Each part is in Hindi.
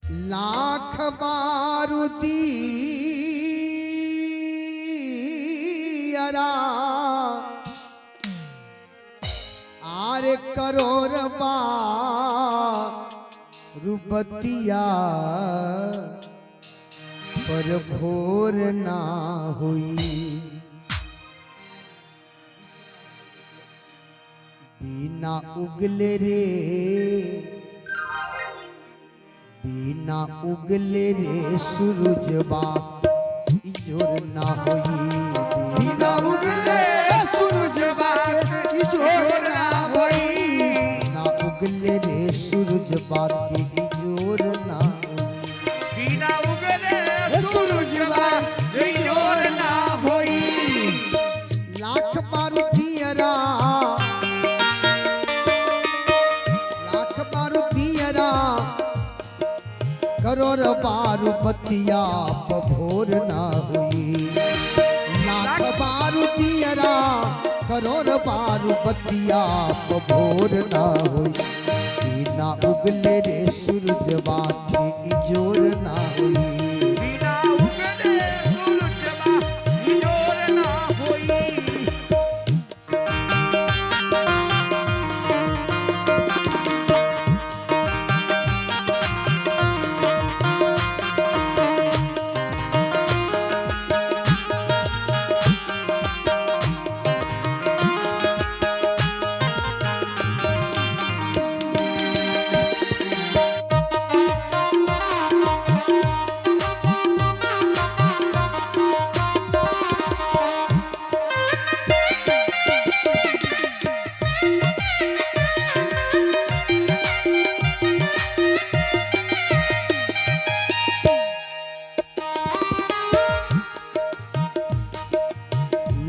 लाख बारूदियरा आरे करोड़ बारूपतिया पर भोर ना हुई। बिना उगले रे बिना उगले रे सूरजबा इजोर ना होई। बिना उगले सूरजबा के इजोर ना होई। ना उगले रे सूरजबा के इजोर ना होई। बिना उगले सूरजबा इजोर ना होई। लाख बारूदियरा करोड़ बारूपतिया भोर ना हुई। लाख बारूदियरा करोड़ बारूपतिया भोर ना हुई। बिना उगले रे सूरजबा के इजोर ना हुई। बिना उगले सूरजबा इजोर ना होई।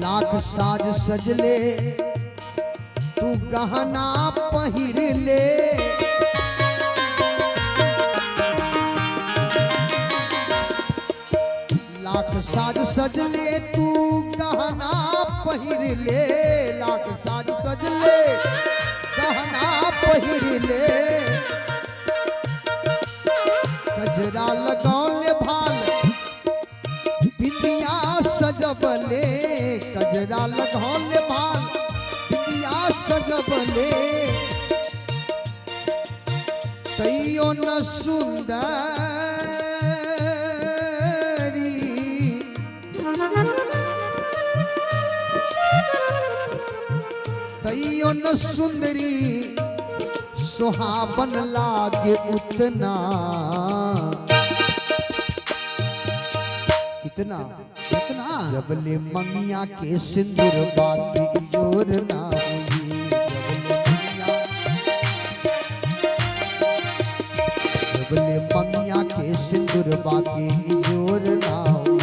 लाख साज सजले तू गहना पहिर ले। लाख साज सजले तू गहना पहिर ले। लाख साज सजले गहना पहिर ले। गजरा लगौले भाल बिंदिया सजबले। गजरा लगौले भाल बिंदिया सजबले। तैयो न सुंदरी तैयो न सुंदरी सुहावन लागे उतना। कितना कितना जबले मंगिया के सिंदूर बाकी इजोर ना हुई। जबले मंगिया के सिंदूर बाकी इजोर ना हुई।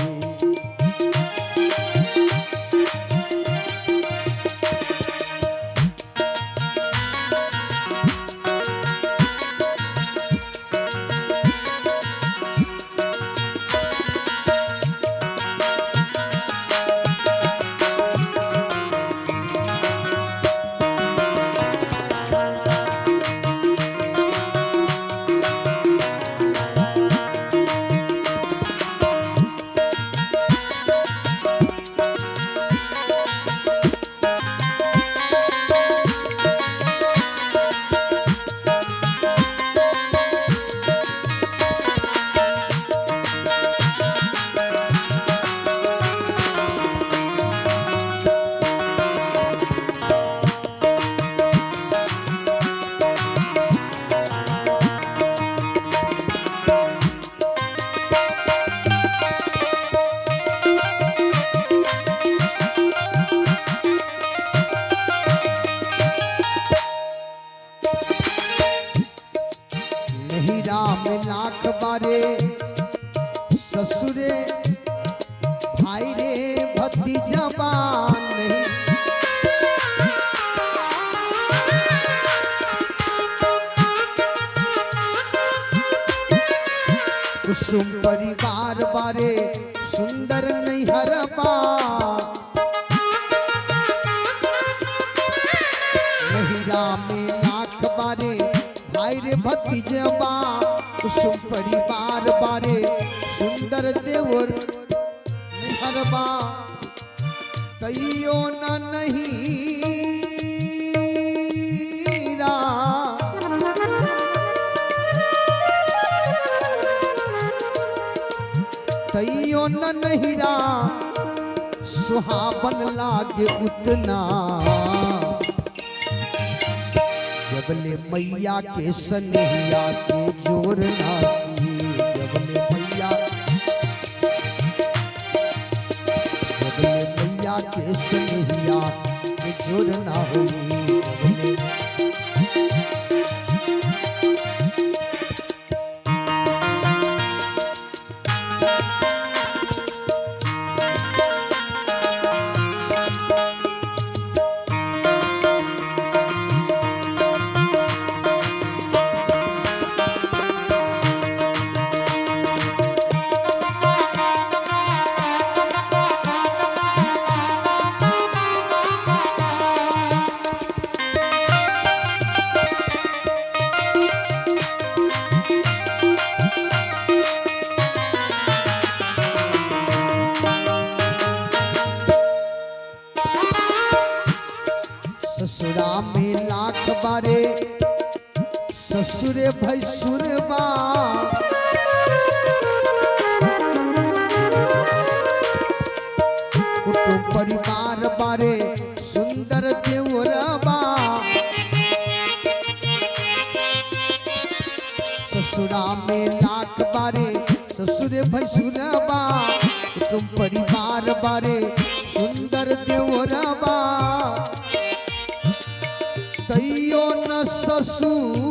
हीरा में लाख बारे ससुरे भाई रे भतीजा बान नहीं। कुसुम परिवार बारे सुंदर नहीं हरबा। हीरा में लाख बारे भाई रे भतीजबा कुसुम परिवार बारे सुंदर देवर निहरबा तैयो न नहीं रा तैयो न नहीं रा सुहावन लागे उतना जबले मैया के सनहिया के जोर ना की जबले मैया के सनहिया के जोर ना हुई ससुरा में लाख बारे ससुरे भैसुरबा कुटुंब परिवार बारे सुंदर देवरबा ससुरा में लाख बारे ससुरे भैसुरबा कुटुंब परिवार बारे सुंदर देवरबा तैयो न ससुरा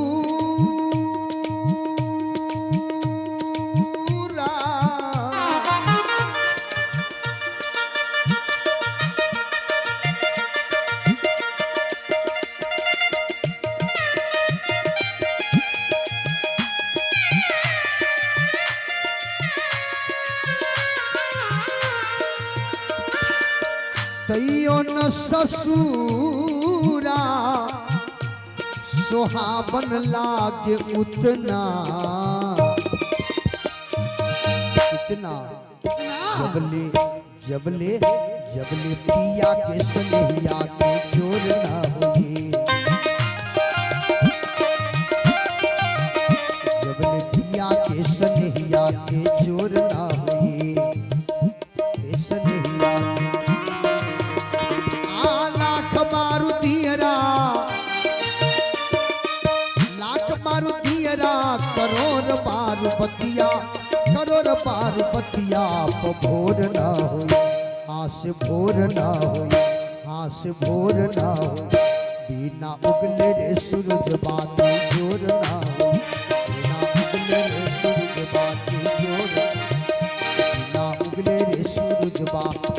तैयो न ससुरा सुहावन लागे उतना इतना जबले जबले जबले पिया के सनहिया के जोर ना हुई जबले पिया के सनहिया के जोर ना हुई के सनहिया लाख मारुतियरा करोड़ पार्वतिया भोर न होई हाँ से भोर न होई हाँ से भोर न होई बिना उगले रे सूरज बाती जोर न होई बिना उगले रे सूरज बाती जोर बिना उगले रे सूरज बाती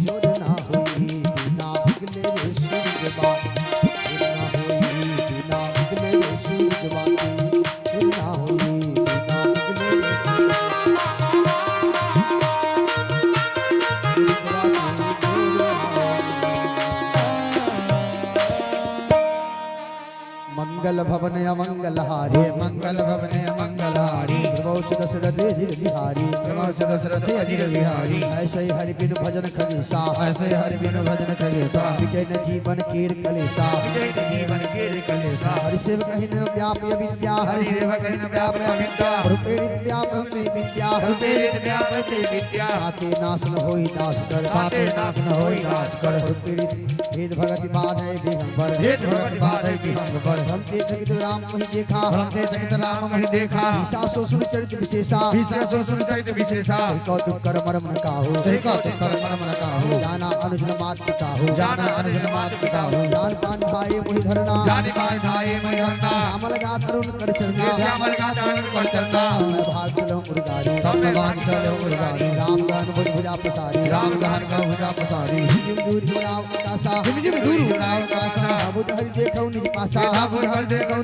जोर न होई बिना उगले रे सूरज बाती जोर न होई बिना उगले रे सूरज बाती मंगल भवन अमंगलहारी मंगल भवन मंगलहारी प्रभु दशरथ अजिर बिहारी प्रभु दशरथ अजिर बिहारी ऐसे ही हरि बिनु भजन खगेसा ऐसे हरि बिनु भजन खगेसा विजय न जीवन कीर कलेसा विजय जीवन के कलेसा हरि सेवक हिन व्याप्य विद्या हरि सेवक हिन व्याप्य विद्या रूपेरित व्याप में विद्या रूपेरित व्यापते विद्या आते नाशन होई दास कर आते नाशन होई दास कर रूपेरित भेद भगति बाध है दिगंबर भेद भगति बाध है दिगंबर हम ते जगत राम महि देखा हम ते जगत राम महि देखा विशासो सुन चरित विशेषा विशासो सुन चरित विशेषा कौतुक कर मरम न काहू कौतुक कर मरम न काहू जाना अनुजन मात पिता हो जाना अनुजन मात पिता हो जान पान भाई मुहि धरना जानि पाए धाये मैं धरना श्यामल गा तरुण कर चरना श्यामल का तरुण कर चरना मैं भाग चलो मुर्गारी मैं भाग चलो मुर्गारी राम गान भुज भुजा पसारी राम गहन का भुजा पसारी जिम दूर गुणाव कासा जिम दूर उड़ाव कासा अब हरि देखौ निज पासा अब हर देखो